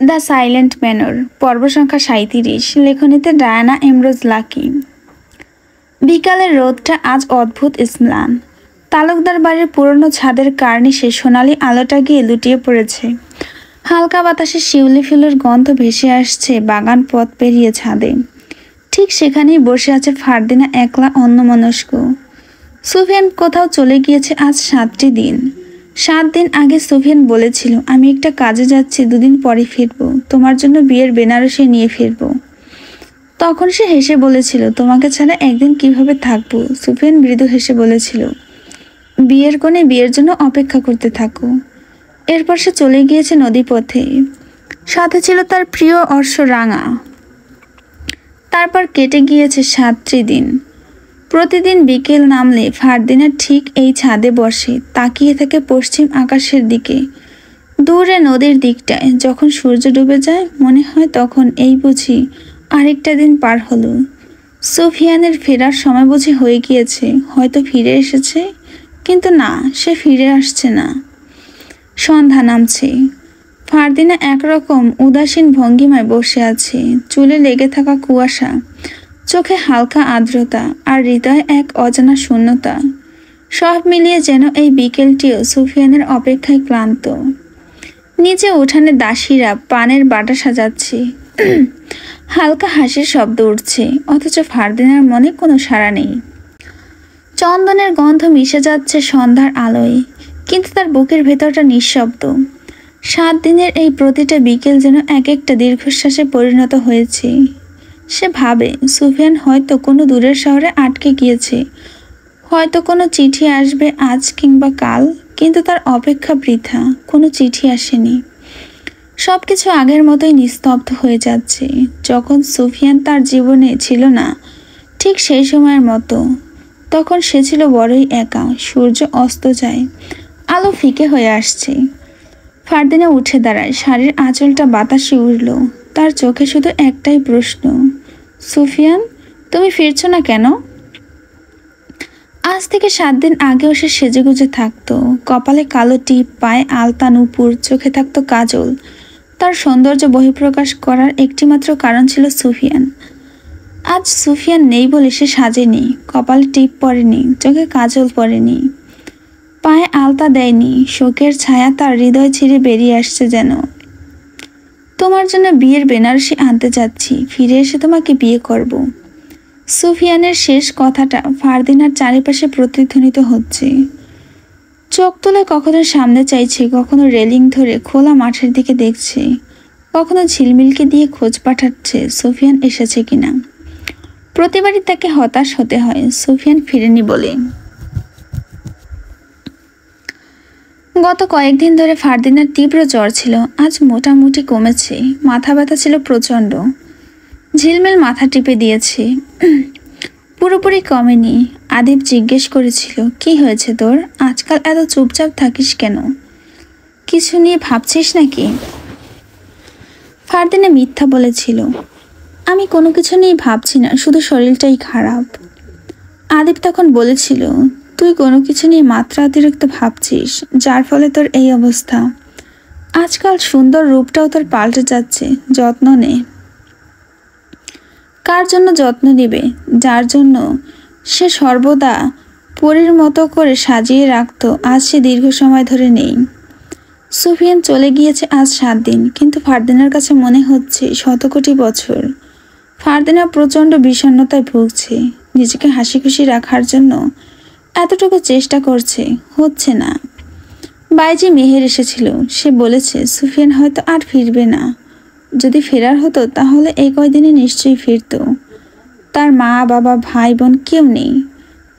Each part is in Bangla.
দ্য সাইলেন্ট ম্যানর, পর্ব সংখ্যা 37, লেখনীতে ডায়ানা এমরোজ লাকি। বিকালের রোদটা আজ অদ্ভুত ম্লান। তালুকদার বাড়ির পুরনো ছাদের কার্নিশে সোনালি আলোটা গিয়ে লুটিয়ে পড়েছে। হালকা বাতাসে শিউলি ফুলের গন্ধ ভেসে আসছে বাগান পথ পেরিয়ে ছাদে। ঠিক সেখানেই বসে আছে ফারদিনা, একলা অন্যমনস্ক। সুফিয়ান কোথাও চলে গিয়েছে আজ 7টি দিন। 7 দিন আগে সুফিয়ান বলেছিল, আমি একটা কাজে যাচ্ছি, 2 দিন পরে ফিরবো, তোমার জন্য বিয়ের বেনারসি নিয়ে ফিরবো। তখন সে হেসে বলেছিল, তোমাকে ছাড়া একদিন কিভাবে থাকবো। সুফিয়ান মৃদু হেসে বলেছিল, বিয়ের কোণে বিয়ের জন্য অপেক্ষা করতে থাকো। এরপর সে চলে গিয়েছে নদীপথে, সাথে ছিল তার প্রিয় অর্শরাঙা। তারপর কেটে গিয়েছে 7টি দিন। প্রতিদিন বিকেল নামলে ফারদিনা ঠিক এই ছাদে বসে, তাকিয়ে থাকে পশ্চিম আকাশের দিকে, দূরে নদীর দিকটায়। যখন সূর্য ডুবে যায় মনে হয় তখন এই বুঝি আরেকটা দিন পার হলো। সুফিয়ানের ফেরার সময় বুঝি হয়ে গিয়েছে, হয়তো ফিরে এসেছে, কিন্তু না, সে ফিরে আসছে না। সন্ধ্যা নামছে। ফারদিনা একরকম উদাসীন ভঙ্গিমায় বসে আছে, চুলে লেগে থাকা কুয়াশা, চোখে হালকা আর্দ্রতা, আর হৃদয়ে এক অজানা শূন্যতা। সব মিলিয়ে যেন এই বিকেলটিও সুফিয়ানের অপেক্ষায় ক্লান্ত। নিচে উঠানে দাসীরা পানের বাটা সাজাচ্ছে। হালকা হাসির শব্দ উঠছে, অথচ ফারদিনার মনে কোনো সাড়া নেই। চন্দনের গন্ধ মিশে যাচ্ছে সন্ধ্যার আলোয়, কিন্তু তার বুকের ভেতরটা নিঃশব্দ। 7 দিনের এই প্রতিটা বিকেল যেন এক একটা দীর্ঘশ্বাসে পরিণত হয়েছে। সে ভাবে, সুফিয়ান হয়তো কোনো দূরের শহরে আটকে গিয়েছে, হয়তো কোনো চিঠি আসবে আজ কিংবা কাল, কিন্তু তার অপেক্ষা বৃথা, কোনো চিঠি আসেনি। সব কিছু আগের মতোই নিস্তব্ধ হয়ে যাচ্ছে, যখন সুফিয়ান তার জীবনে ছিল না, ঠিক সেই সময়ের মতো। তখন সে ছিল বড়ই একা। সূর্য অস্ত যায়, আলো ফিকে হয়ে আসছে। ফারদিনা উঠে দাঁড়ায়, শাড়ির আঁচলটা বাতাসে উড়ল। তার চোখে শুধু একটাই প্রশ্ন, সুফিয়ান, তুমি ফিরছো না কেন? আজ থেকে 7 দিন আগেও সে সেজেগুজে থাকতো, কপালে কালো টিপ, পায়ে আলতা নূপুর, চোখে থাকতো কাজল। তার সৌন্দর্য বহিঃপ্রকাশ করার একটিমাত্র কারণ ছিল সুফিয়ান। আজ সুফিয়ান নেই বলে সে সাজেনি, কপালে টিপ পরেনি, চোখে কাজল পরেনি, পায়ে আলতা দেয়নি। শোকের ছায়া তার হৃদয় ছিঁড়ে বেরিয়ে আসছে যেন। তোমার জন্য বিয়ের বেনারসি আনতে যাচ্ছি, ফিরে এসে তোমাকে বিয়ে করব। সুফিয়ানের শেষ কথাটা ফারদিনার চারিপাশে প্রতিধ্বনিত হচ্ছে। চোখ তুলে কখনো সামনে চাইছে, কখনো রেলিং ধরে খোলা মাঠের দিকে দেখছে, কখনো ঝিলমিলকে দিয়ে খোঁজ পাঠাচ্ছে সুফিয়ান এসেছে কিনা। প্রতিবারই তাকে হতাশ হতে হয় সুফিয়ান ফিরেনি বলে। গত কয়েকদিন ধরে ফারদিনার তীব্র জ্বর ছিল, আজ মোটামুটি কমেছে। মাথা ব্যথা ছিল প্রচণ্ড, ঝিলমিল মাথা টিপে দিয়েছে, পুরোপুরি কমেনি। আদিব জিজ্ঞেস করেছিল, কি হয়েছে তোর, আজকাল এত চুপচাপ থাকিস কেন, কিছু নিয়ে ভাবছিস নাকি? ফারদিনা মিথ্যা বলেছিল, আমি কোনো কিছু নিয়ে ভাবছি না, শুধু শরীরটাই খারাপ। আদিব তখন বলেছিল, তুই কোনো কিছু নিয়ে মাত্রা অতিরিক্ত ভাবছিস, যার ফলে তোর এই অবস্থা। আজকাল সুন্দর রূপটাও তোর পাল্টে যাচ্ছে, যত্ন নে। কার জন্য যত্ন নিবে? যার জন্য সে সর্বদা পরীর মতো করে সাজিয়ে রাখত, আজ সে দীর্ঘ সময় ধরে নেই। সুফিয়ান চলে গিয়েছে আজ 7 দিন, কিন্তু ফারদিনার কাছে মনে হচ্ছে শতকোটি বছর। ফারদিনা প্রচণ্ড বিষণ্ণতায় ভুগছে, নিজেকে হাসি খুশি রাখার জন্য এতটুকু চেষ্টা করছে, হচ্ছে না। বাইজি মেহের এসেছিল, সে বলেছে সুফিয়ান হয়তো আর ফিরবে না। যদি ফেরার হতো তাহলে এই কয়দিনে নিশ্চয়ই ফিরত। তার মা বাবা ভাই বোন কেউ নেই,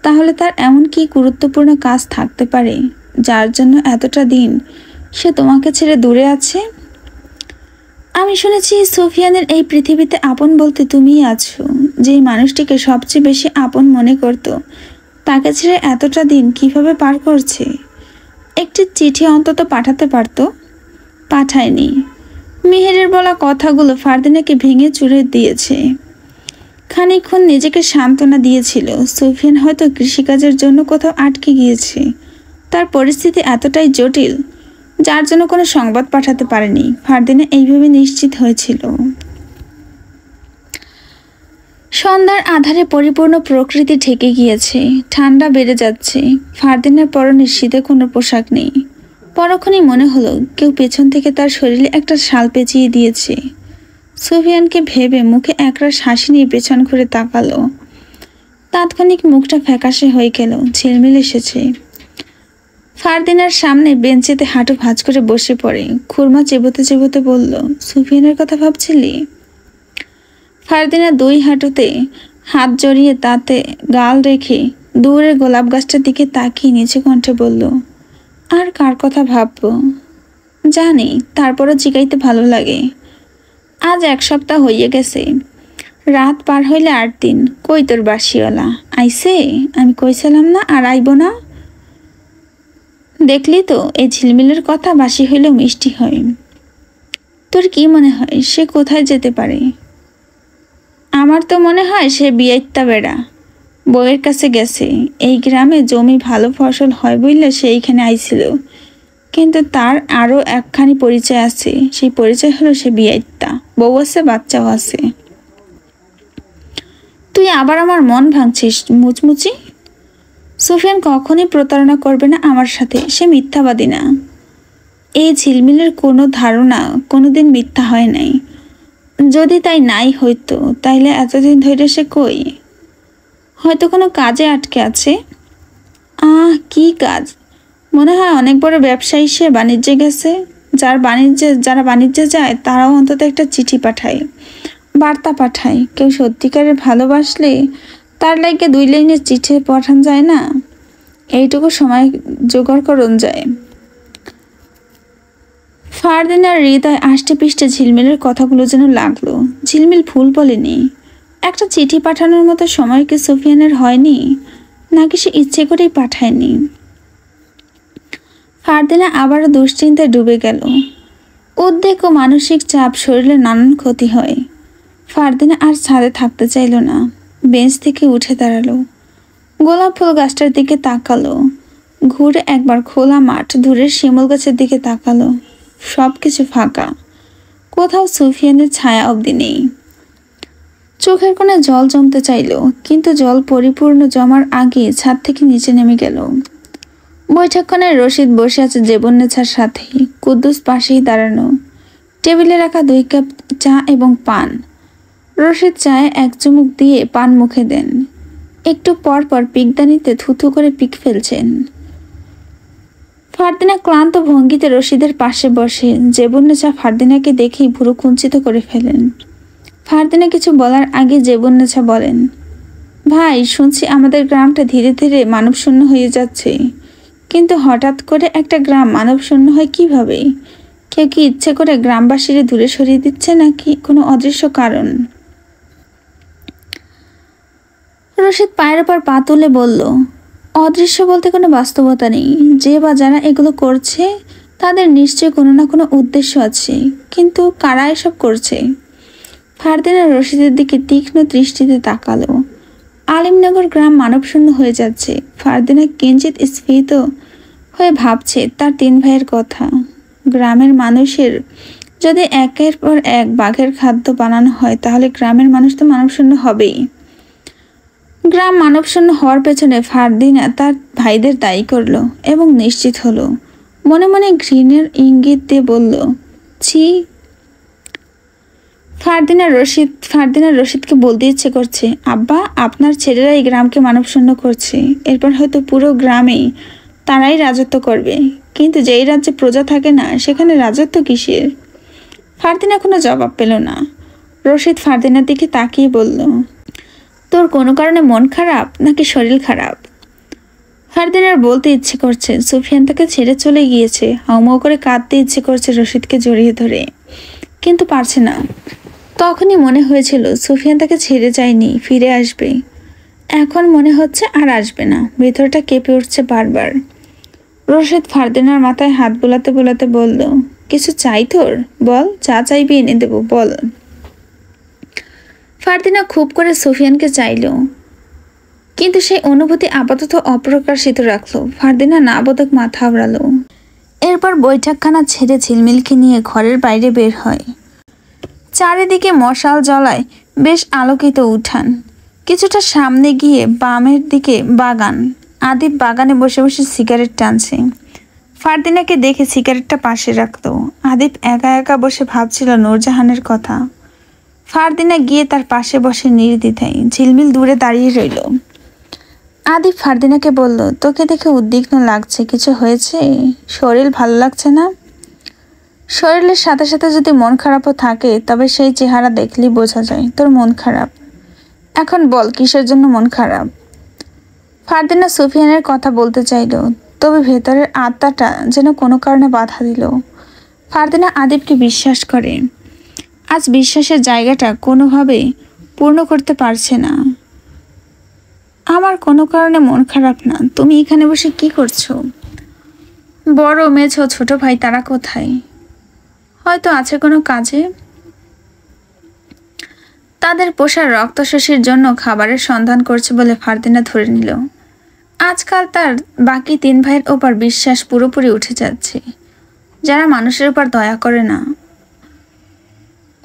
তাহলে তার এমন কি গুরুত্বপূর্ণ কাজ থাকতে পারে যার জন্য এতটা দিন সে তোমাকে ছেড়ে দূরে আছে? আমি শুনেছি সুফিয়ানের এই পৃথিবীতে আপন বলতে তুমিই আছো। যেই মানুষটিকে সবচেয়ে বেশি আপন মনে করত, তাকে ছেড়ে এতটা দিন কিভাবে পার করছে। একটি চিঠি অন্তত পাঠাতে পারত, পাঠায়নি। মেহেরের বলা কথাগুলো ফারদিনাকে ভেঙে চুরে দিয়েছে। খানিকক্ষণ নিজেকে সান্ত্বনা দিয়েছিল, সুফিয়ান হয়তো কৃষিকাজের জন্য কোথাও আটকে গিয়েছে, তার পরিস্থিতি এতটাই জটিল। যার জন্য কোনো সংবাদ পাঠাতে পারেনি। ফারদিনা এইভাবে নিশ্চিত হয়েছিল। সন্ধ্যার আধারে পরিপূর্ণ প্রকৃতি ঢেকে গিয়েছে, ঠান্ডা বেড়ে যাচ্ছে। ফারদিনার পরনে শীতে কোনো পোশাক নেই। পরক্ষণেই মনে হলো কেউ পেছন থেকে তার শরীরে একটা শাল পেঁচিয়ে দিয়েছে। সুফিয়ানকে ভেবে মুখে একরাশ হাসি নিয়ে পেছন ঘুরে তাকালো। তাৎক্ষণিক মুখটা ফ্যাকাশে হয়ে গেল, ঝিলমিল এসেছে। ফারদিনার সামনে বেঞ্চেতে হাঁটু ভাঁজ করে বসে পড়ে খুরমা চেবোতে চেবোতে বলল, সুফিয়ানের কথা ভাবছিলি? ফারদিনা দুই হাঁটুতে হাত জড়িয়ে তাতে গাল রেখে দূরে গোলাপ গাছটার দিকে তাকিয়ে নিচে কণ্ঠে বলল, আর কার কথা ভাববো জানি, তারপরও জিগাইতে ভালো লাগে। আজ 1 সপ্তাহ হইয়া গেছে, রাত পার হইলে 8 দিন। কই তোর বাসিওয়ালা আইছে? আমি কইছিলাম না আর আইব না? দেখলি তো, এই ঝিলমিলের কথা বাসি হইলেও মিষ্টি হয়। তোর কি মনে হয় সে কোথায় যেতে পারে? আমার তো মনে হয় সে বিয়াইত্তা বেড়া, বউয়ের কাছে গেছে। এই গ্রামে জমি ভালো ফসল হয় বললে সে এইখানে আইছিল, কিন্তু তার আরও একখানি পরিচয় আছে। সেই পরিচয় হলো সে বিয়াইত্তা, বউ আছে, বাচ্চাও আছে। তুই আবার আমার মন ভাঙছিস মুচমুচি। সুফিয়ান কখনই প্রতারণা করবে না আমার সাথে, সে মিথ্যাবাদী না। এই ঝিলমিলের কোনো ধারণা কোনোদিন মিথ্যা হয় নাই। যদি তাই নাই হইতো তাইলে এতদিন ধরে সে কই? হয়তো কোনো কাজে আটকে আছে। কি কাজ? মনে হয় অনেক বড় ব্যবসায়ী, সে বাণিজ্যে গেছে। যারা বাণিজ্যে যায় তারাও অন্তত একটা চিঠি পাঠায়, বার্তা পাঠায়। কেউ সত্যিকারের ভালোবাসলে তার লাগে 2 লাইনের চিঠি পাঠান যায় না? এইটুকু সময় জোগাড় করন যায়। ফারদিনার হৃদয় আষ্টে পিষ্টে ঝিলমিলের কথাগুলো যেন লাগলো। ঝিলমিল ভুল বলেনি। একটা চিঠি পাঠানোর মতো সময় কি সুফিয়ানের হয়নি, নাকি সে ইচ্ছে করেই পাঠায়নি? ফারদিনা আবারও দুশ্চিন্তায় ডুবে গেল। উদ্বেগ ও মানসিক চাপ শরীরে নানান ক্ষতি হয়। ফারদিনা আর ছাদে থাকতে চাইল না। বেঞ্চ থেকে উঠে দাঁড়ালো, গোলাপ ফুল গাছটার দিকে তাকালো, ঘুরে একবার খোলা মাঠ, দূরের শিমুল গাছের দিকে তাকালো। সব কিছু ফাঁকা, কোথাও সুফিয়ানের ছায়া অবধি নেই। চোখের কোণে জল জমতে চাইল, কিন্তু জল পরিপূর্ণ জমার আগে ছাদ থেকে নিচে নেমে গেল। বৈঠকখানে রশিদ বসে আছে জেবুন্নেছার সাথে, কুদ্দুস পাশেই দাঁড়ানো। টেবিলে রাখা 2 কাপ চা এবং পান। রশিদ চায়ে 1 চুমুক দিয়ে পান মুখে দেন। একটু পর পর পিকদানিতে থুথু করে পিক ফেলছেন। ফারদিনা ক্লান্ত ভঙ্গিতে রশিদের পাশে বসে। জেবুন্নেছা ফারদিনাকে দেখেই ভুরু কুঞ্চিত করে ফেলেন। ফারদিনা কিছু বলার আগে জেবুন্নেছা বলেন, ভাই, শুনছি আমাদের গ্রামটা ধীরে ধীরে মানবশূন্য হয়ে যাচ্ছে। কিন্তু হঠাৎ করে একটা গ্রাম মানবশূন্য হয় কিভাবে? কেউ কি ইচ্ছে করে গ্রামবাসীরা দূরে সরিয়ে দিচ্ছে, নাকি কোনো অদৃশ্য কারণ? রশিদ পায়ের ওপর পা তুলে বলল, অদৃশ্য বলতে কোনো বাস্তবতা নেই। যে বা যারা এগুলো করছে তাদের নিশ্চয়ই কোনো না কোনো উদ্দেশ্য আছে, কিন্তু কারা এসব করছে? ফারদিনা রশিদের দিকে তীক্ষ্ণ দৃষ্টিতে তাকালো। আলিমনগর গ্রাম মানবশূন্য হয়ে যাচ্ছে। ফারদিনা কিঞ্চিত স্ফীত হয়ে ভাবছে তার 3 ভাইয়ের কথা। গ্রামের মানুষের যদি একের পর এক বাঘের খাদ্য বানানো হয়, তাহলে গ্রামের মানুষ তো মানবশূন্য হবেই। গ্রাম মানবশূন্য হওয়ার পেছনে ফারদিনা তার ভাইদের দায়ী করল এবং নিশ্চিত হলো। মনে মনে ঘৃণের ইঙ্গিত দিয়ে বলল, ছি। ফারদিনা রশিদকে বলতে ইচ্ছে করছে, আব্বা, আপনার ছেলেরা এই গ্রামকে মানবশূন্য করছে। এরপর হয়তো পুরো গ্রামেই তারাই রাজত্ব করবে। কিন্তু যেই রাজ্যে প্রজা থাকে না, সেখানে রাজত্ব কিসের? ফারদিনা কোনো জবাব পেল না। রশিদ ফারদিনার দিকে তাকিয়ে বলল, তোর কোনো কারণে মন খারাপ নাকি শরীর খারাপ? ফারদিনার বলতে ইচ্ছে করছে সুফিয়ান তাকে ছেড়ে চলে গিয়েছে। হাউমাউ করে কাঁদতে ইচ্ছে করছে রশিদকে জড়িয়ে ধরে, কিন্তু পারছে না। তখনই মনে হয়েছিল সুফিয়ান তাকে ছেড়ে যায়নি, ফিরে আসবে। এখন মনে হচ্ছে আর আসবে না। ভেতরটা কেঁপে উঠছে বারবার। রশিদ ফারদিনার মাথায় হাত বোলাতে বোলাতে বলল, কিছু চাই তোর? বল, যা চাইবি এনে দেবো, বল। ফারদিনা খুব করে সুফিয়ানকে চাইল, কিন্তু সেই অনুভূতি আপাতত অপ্রকাশিত রাখলো। ফারদিনা না বোধক মাথা আওড়ালো। এরপর বৈঠকখানা ছেড়ে ঝিলমিলকে নিয়ে ঘরের বাইরে বের হয়। চারিদিকে মশাল জ্বলায় বেশ আলোকিত উঠান। কিছুটা সামনে গিয়ে বামের দিকে বাগান। আদিব বাগানে বসে বসে সিগারেট টানছে। ফারদিনাকে দেখে সিগারেটটা পাশে রাখত। আদিব একা একা বসে ভাবছিল নূরজাহানের কথা। ফারদিনা গিয়ে তার পাশে বসে নির্দ্বিধায় ঝিলমিল দূরে দাঁড়িয়ে রইল। আদিব ফারদিনাকে বলল, তোকে দেখে উদ্বিগ্ন লাগছে, কিছু হয়েছে? শরীর ভালো লাগছে না? শরীরের সাথে সাথে যদি মন খারাপও থাকে তবে সেই চেহারা দেখলেই বোঝা যায় তোর মন খারাপ। এখন বল কিসের জন্য মন খারাপ? ফারদিনা সুফিয়ানের কথা বলতে চাইল, তবে ভেতরের আত্মাটা যেন কোনো কারণে বাধা দিল। ফারদিনা আদিবকে বিশ্বাস করে, আজ বিশ্বাসের জায়গাটা কোনোভাবে পূর্ণ করতে পারছে না। আমার কোনো কারণে মন খারাপ না। তুমি এখানে বসে কি করছো? বড় মেঝো ছোট ভাই তারা কোথায়? হয়তো আছে কোনো কাজে। তাদের পোষার রক্তশোষীর জন্য খাবারের সন্ধান করছে বলে ফারদিনা ধরে নিল। আজকাল তার বাকি 3 ভাইয়ের ওপর বিশ্বাস পুরোপুরি উঠে যাচ্ছে, যারা মানুষের উপর দয়া করে না,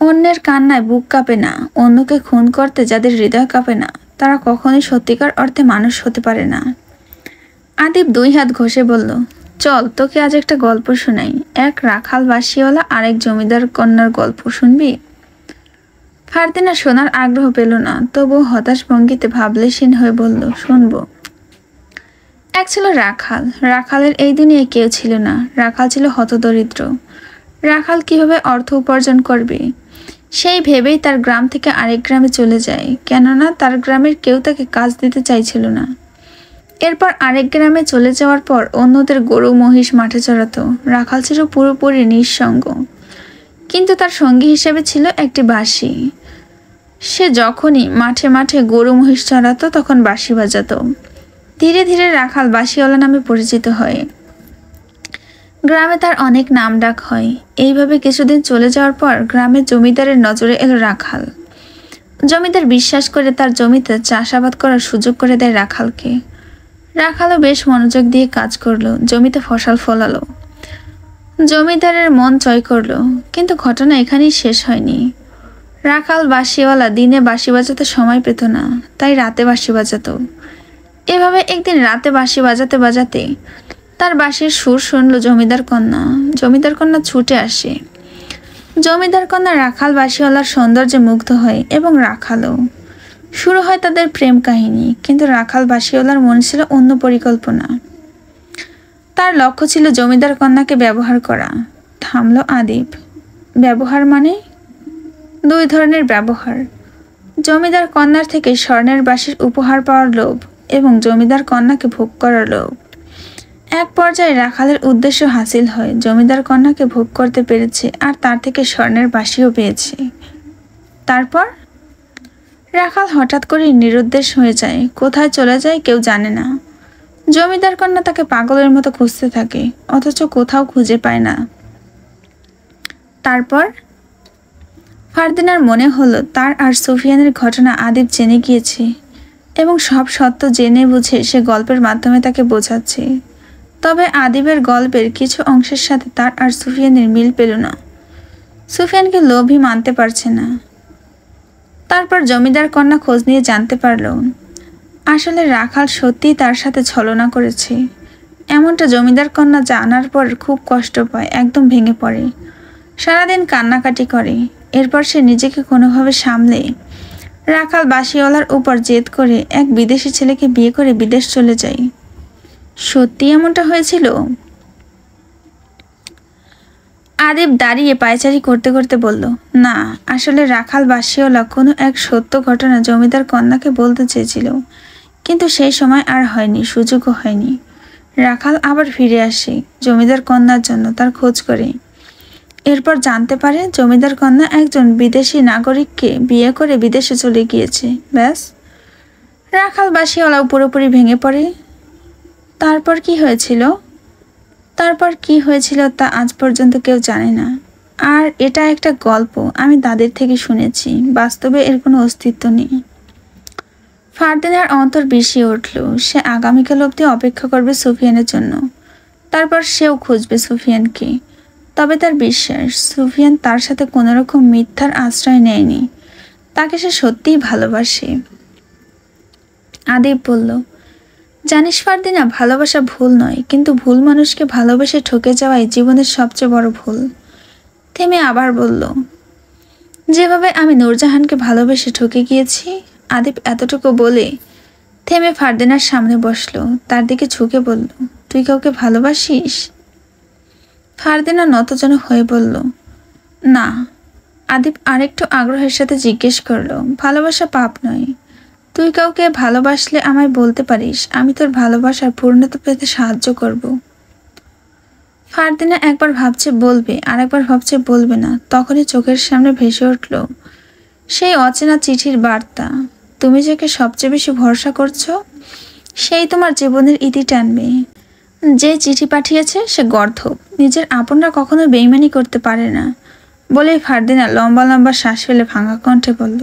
অন্যের কান্নায় বুক কাঁপে না, অন্যকে খুন করতে যাদের হৃদয় কাঁপে না, তারা কখনোই সত্যিকার অর্থে মানুষ হতে পারে না। আদিব 2 হাত ঘষে বলল, চল তোকে আজ একটা গল্প শোনাই। এক রাখাল বাসিওয়ালা আর এক জমিদার কন্যার গল্প শুনবি? ফারদিনা শোনার আগ্রহ পেল না, তবুও হতাশ ভঙ্গিতে ভাবলেশীন হয়ে বলল, শুনবো। এক ছিল রাখাল। রাখালের এই দুনিয়ায় কেউ ছিল না। রাখাল ছিল হতদরিদ্র। রাখাল কিভাবে অর্থ উপার্জন করবে সেই ভেবেই তার গ্রাম থেকে আরেক গ্রামে চলে যায়, কেননা তার গ্রামের কেউ তাকে কাজ দিতে চাইছিল না। এরপর আরেক গ্রামে চলে যাওয়ার পর অন্যদের গরু মহিষ মাঠে চড়াতো। রাখাল ছিল পুরোপুরি নিঃসঙ্গ, কিন্তু তার সঙ্গী হিসেবে ছিল একটি বাঁশি। সে যখনই মাঠে মাঠে গরু মহিষ চড়াতো তখন বাঁশি বাজাতো। ধীরে ধীরে রাখাল বাঁশিওয়ালা নামে পরিচিত হয়। গ্রামে তার অনেক নাম ডাক হয়। এইভাবে কিছুদিন চলে যাওয়ার পর গ্রামের জমিদারের নজরে এলো রাখাল। জমিদার বিশ্বাস করে তার জমিতে চাষাবাদ করার সুযোগ করে দেয় রাখালকে। রাখালও বেশ মনোযোগ দিয়ে কাজ করলো, জমিতে ফসল ফলালো, জমিদারের মন জয় করলো। কিন্তু ঘটনা এখানেই শেষ হয়নি। রাখাল বাঁশিওয়ালা দিনে বাঁশি বাজাতে সময় পেত না, তাই রাতে বাঁশি বাজাতো। এভাবে একদিন রাতে বাঁশি বাজাতে বাজাতে তার বাঁশির সুর শুনল জমিদার কন্যা। জমিদার কন্যা ছুটে আসে। জমিদার কন্যা রাখাল বাঁশিওয়ালার সৌন্দর্যে মুগ্ধ হয় এবং রাখালও। শুরু হয় তাদের প্রেম কাহিনী। কিন্তু রাখাল বাঁশিওয়ালার মনে ছিল অন্য পরিকল্পনা। তার লক্ষ্য ছিল জমিদার কন্যাকে ব্যবহার করা। থামল আদিব। ব্যবহার মানে? 2 ধরনের ব্যবহার। জমিদার কন্যার থেকে স্বর্ণের বাঁশির উপহার পাওয়ার লোভ এবং জমিদার কন্যাকে ভোগ করার লোভ। এক পর্যায়ে রাখালের উদ্দেশ্য হাসিল হয়। জমিদার কন্যাকে ভোগ করতে পেরেছে আর তার থেকে স্বর্ণের বাঁশিও পেয়েছে। তারপর রাখাল হঠাৎ করে নিরুদ্দেশ হয়ে যায়। কোথায় চলে যায় কেউ জানে না। জমিদার কন্যা তাকে পাগলের মতো খুঁজতে থাকে, অথচ কোথাও খুঁজে পায় না। তারপর ফারদিনার মনে হলো তার আর সুফিয়ানের ঘটনা আদিব জেনে গিয়েছে এবং সব সত্য জেনে বুঝে সে গল্পের মাধ্যমে তাকে বোঝাচ্ছে। তবে আদিবের গল্পের কিছু অংশের সাথে তার আর সুফিয়ানের মিল পেল না। সুফিয়ানকে লোভী মানতে পারছে না। তারপর জমিদার কন্যা খোঁজ নিয়ে জানতে পারল আসলে রাখাল সত্যিই তার সাথে ছলনা করেছে। এমনটা জমিদার কন্যা জানার পর খুব কষ্ট পায়, একদম ভেঙে পড়ে, সারাদিন কান্নাকাটি করে। এরপর সে নিজেকে কোনোভাবে সামলে রাখাল বাঁশিওয়ালার উপর জেদ করে এক বিদেশি ছেলেকে বিয়ে করে বিদেশ চলে যায়। সত্যি এমনটা হয়েছিল? আদিব দাঁড়িয়ে পায়চারি করতে করতে বলল, না, আসলে রাখাল বাঁশিওয়ালা কোনো এক সত্য ঘটনা জমিদার কন্যাকে বলতে চেয়েছিল, কিন্তু সেই সময় আর হয়নি, সুযোগও হয়নি। রাখাল আবার ফিরে আসে জমিদার কন্যার জন্য তার খোঁজ করে। এরপর জানতে পারে জমিদার কন্যা একজন বিদেশি নাগরিককে বিয়ে করে বিদেশে চলে গিয়েছে। ব্যাস, রাখাল বাঁশিওয়ালাও পুরোপুরি ভেঙে পড়ে। তারপর কি হয়েছিল তা আজ পর্যন্ত কেউ জানে না। আর এটা একটা গল্প, আমি তাদের থেকে শুনেছি, বাস্তবে এর কোনো অস্তিত্ব নেই। ফারদিনার অন্তর বিষিয়ে উঠল। সে আগামীকাল অবধি অপেক্ষা করবে সুফিয়ানের জন্য। তারপর সেও খুঁজবে সুফিয়ানকে। তবে তার বিশ্বাস সুফিয়ান তার সাথে কোনোরকম মিথ্যার আশ্রয় নেয়নি, তাকে সে সত্যিই ভালোবাসে। আদিব বলল, জানিস ফারদিনা, ভালোবাসা ভুল নয়, কিন্তু ভুল মানুষকে ভালোবেসে ঠকে যাওয়াই জীবনের সবচেয়ে বড় ভুল। থেমে আবার বলল, যেভাবে আমি নূরজাহানকে ভালোবেসে ঠকে গিয়েছি। আদিব এতটুকু বলে থেমে ফারদিনার সামনে বসলো, তার দিকে ঝুঁকে বলল, তুই কাউকে ভালোবাসিস? ফারদিনা নতজানু হয়ে বলল, না। আদিব আরেকটু আগ্রহের সাথে জিজ্ঞেস করলো, ভালোবাসা পাপ নয়? তুই কাউকে ভালোবাসলে আমায় বলতে পারিস, আমি তোর ভালোবাসার পূর্ণতা পেতে সাহায্য করব। ফারদিনা একবার ভাবছে বলবে, আর একবার ভাবছে বলবে না। তখনই চোখের সামনে ভেসে উঠল সেই অচেনা চিঠির বার্তা। তুমি যাকে সবচেয়ে বেশি ভরসা করছো সেই তোমার জীবনের ইতি টানবে। যে চিঠি পাঠিয়েছে সে গর্ধব, নিজের আপনরা কখনো বেইমানি করতে পারে না। বলে ফারদিনা লম্বা লম্বা শ্বাস ফেলে ভাঙা কণ্ঠে বলল,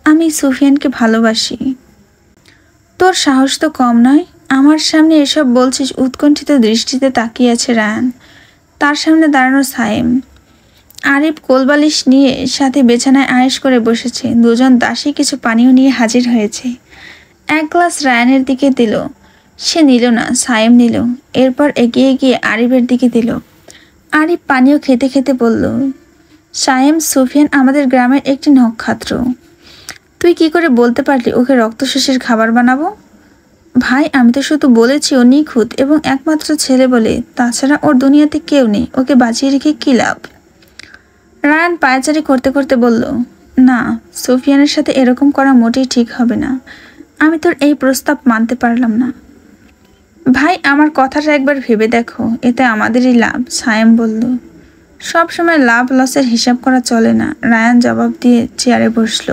আমি সুফিয়ানকে ভালোবাসি। তোর সাহস তো কম নয়, আমার সামনে এসব বলছিস? উৎকণ্ঠিত দৃষ্টিতে তাকিয়ে আছে রায়ান, তার সামনে দাঁড়ানো সায়েম। আরিফ কোলবালিশ নিয়ে সাথে বিছানায় আয়েশ করে বসেছে। দুজন দাসী কিছু পানীয় নিয়ে হাজির হয়েছে। এক গ্লাস রায়ানের দিকে দিল, সে নিল না, সায়েম নিল। এরপর এগিয়ে গিয়ে আরিফের দিকে দিল। আরিফ পানীয় খেতে খেতে বলল, সায়েম, সুফিয়ান আমাদের গ্রামের একটি নক্ষত্র। তুই কি করে বলতে পারলি ওকে রক্তশোষীর খাবার বানাবো? ভাই, আমি তো শুধু বলেছি ও নিখুঁত এবং একমাত্র ছেলে বলে, তাছাড়া ওর দুনিয়াতে কেউ নেই। ওকে বাঁচিয়ে রেখে কী লাভ? রায়ান পায়চারি করতে করতে বলল, না, সুফিয়ানের সাথে এরকম করা মোটেই ঠিক হবে না। আমি তোর এই প্রস্তাব মানতে পারলাম না। ভাই, আমার কথাটা একবার ভেবে দেখো, এতে আমাদেরই লাভ, সায়েম বলল। সব সময় লাভ লসের হিসাব করা চলে না, রায়ান জবাব দিয়ে চেয়ারে বসল।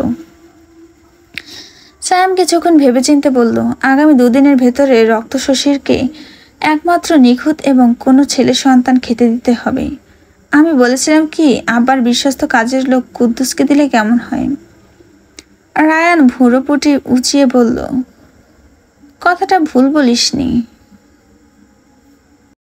সায়েম কিছুক্ষণ ভেবেচিন্তে বলল, আগামী 2 দিনের ভেতরে রক্তশোষীরকে একমাত্র নিখুঁত এবং কোনো ছেলে সন্তান খেতে দিতে হবে। আমি বলেছিলাম কি, আব্বার বিশ্বস্ত কাজের লোক কুদ্দুসকে দিলে কেমন হয়? রায়ান ভুরুপুটি উঁচিয়ে বলল, কথাটা ভুল বলিসনি।